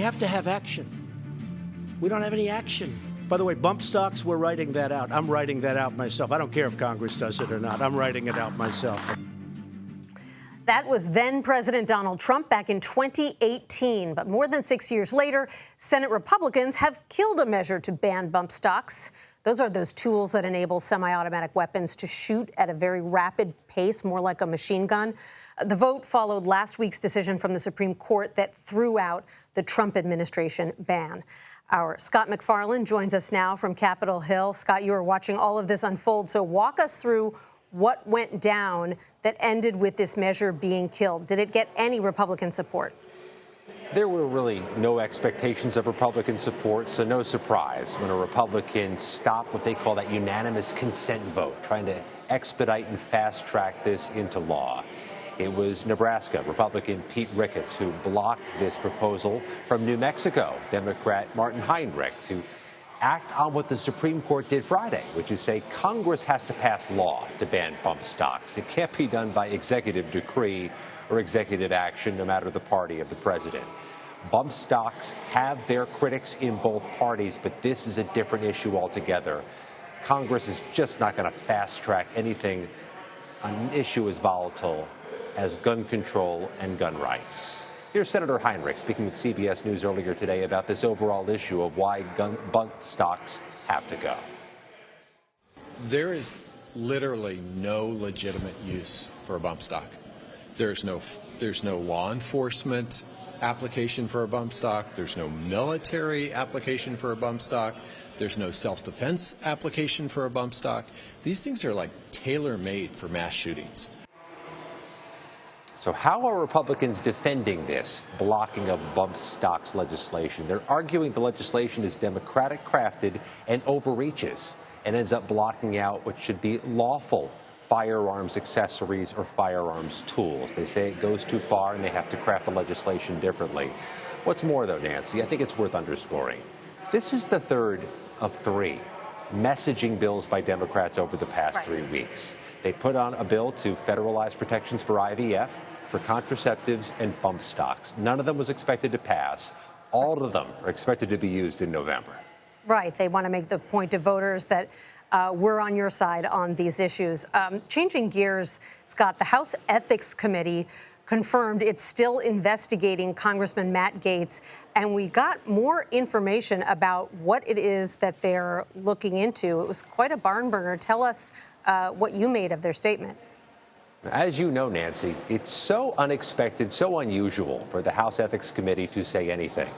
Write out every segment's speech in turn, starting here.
have to have action. We don't have any action. By the way, bump stocks, we're writing that out. I'm writing that out myself. I don't care if Congress does it or not. I'm writing it out myself. That was then President Donald Trump back in 2018. But more than 6 years later, Senate Republicans have killed a measure to ban bump stocks. Those are those tools that enable semi-automatic weapons to shoot at a very rapid pace, more like a machine gun. The vote followed last week's decision from the Supreme Court that threw out the Trump administration ban. Our Scott MacFarlane joins us now from Capitol Hill. Scott, you were watching all of this unfold, so walk us through what went down that ended with this measure being killed. Did it get any Republican support? There were really no expectations of Republican support, so no surprise when a Republican stopped what they call that unanimous consent vote, trying to expedite and fast-track this into law. It was Nebraska Republican Pete Ricketts who blocked this proposal from New Mexico Democrat Martin Heinrich to act on what the Supreme Court did Friday, which is say Congress has to pass law to ban bump stocks. It can't be done by executive decree or executive action, no matter the party of the president. Bump stocks have their critics in both parties, but this is a different issue altogether. Congress is just not going to fast-track anything on an issue as volatile as gun control and gun rights. Here's Senator Heinrich speaking with CBS News earlier today about this overall issue of why bump stocks have to go. There is literally no legitimate use for a bump stock. There's no law enforcement application for a bump stock. There's no military application for a bump stock. There's no self-defense application for a bump stock. These things are like tailor-made for mass shootings. So how are Republicans defending this blocking of bump stocks legislation? They're arguing the legislation is Democratic crafted and overreaches and ends up blocking out what should be lawful firearms accessories or firearms tools. They say it goes too far and they have to craft the legislation differently. What's more, though, Nancy, I think it's worth underscoring. This is the third of three messaging bills by Democrats over the past 3 weeks. They put on a bill to federalize protections for IVF, for contraceptives, and bump stocks. None of them was expected to pass. All of them are expected to be used in November. Right. They want to make the point to voters that we're on your side on these issues. Changing gears, Scott, the House Ethics Committee confirmed it's still investigating Congressman Matt Gaetz, and we got more information about what it is that they're looking into. It was quite a barn burner. Tell us what you made of their statement. As you know, Nancy, it's so unexpected, so unusual for the House Ethics Committee to say anything,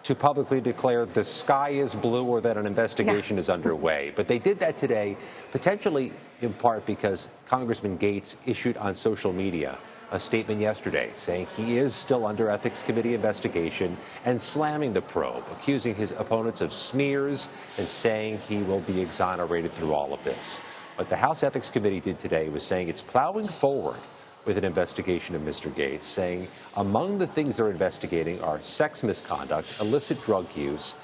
to publicly declare the sky is blue or that an investigation is underway. But they did that today, potentially in part because Congressman Gaetz issued on social media a statement yesterday saying he is still under Ethics Committee investigation and slamming the probe, accusing his opponents of smears and saying he will be exonerated through all of this. What the House Ethics Committee did today was saying it's plowing forward with an investigation of Mr. Gaetz, saying among the things they're investigating are sex misconduct, illicit drug use,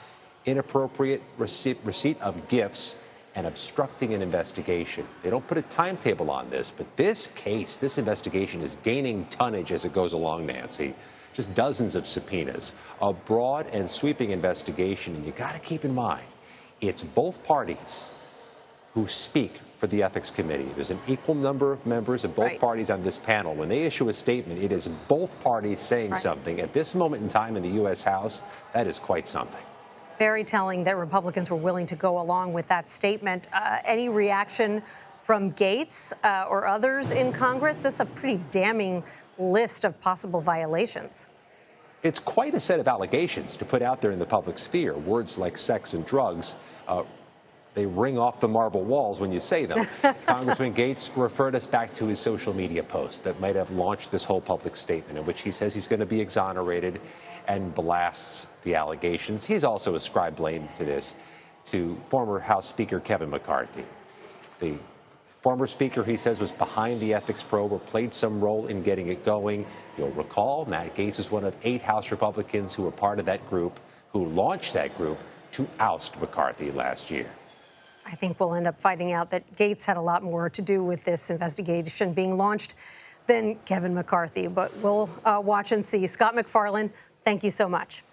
inappropriate receipt of gifts, and obstructing an investigation. They don't put a timetable on this, but this case, this investigation is gaining tonnage as it goes along, Nancy. Just dozens of subpoenas, a broad and sweeping investigation, and you got to keep in mind, it's both parties who speak for the Ethics Committee. There's an equal number of members of both parties on this panel. When they issue a statement, it is both parties saying something. At this moment in time in the U.S. House, that is quite something. Very telling that Republicans were willing to go along with that statement. Any reaction from Gaetz or others in Congress? This is a pretty damning list of possible violations. It's quite a set of allegations to put out there in the public sphere. Words like sex and drugs, they ring off the marble walls when you say them. Congressman Gaetz referred us back to his social media post that might have launched this whole public statement in which he says he's going to be exonerated and blasts the allegations. He's also ascribed blame to this to former House Speaker Kevin McCarthy. The former speaker, he says, was behind the ethics probe or played some role in getting it going. You'll recall Matt Gaetz is one of 8 House Republicans who were part of that group, who launched that group to oust McCarthy last year. I think we'll end up finding out that Gaetz had a lot more to do with this investigation being launched than Kevin McCarthy, but we'll watch and see. Scott MacFarlane, thank you so much.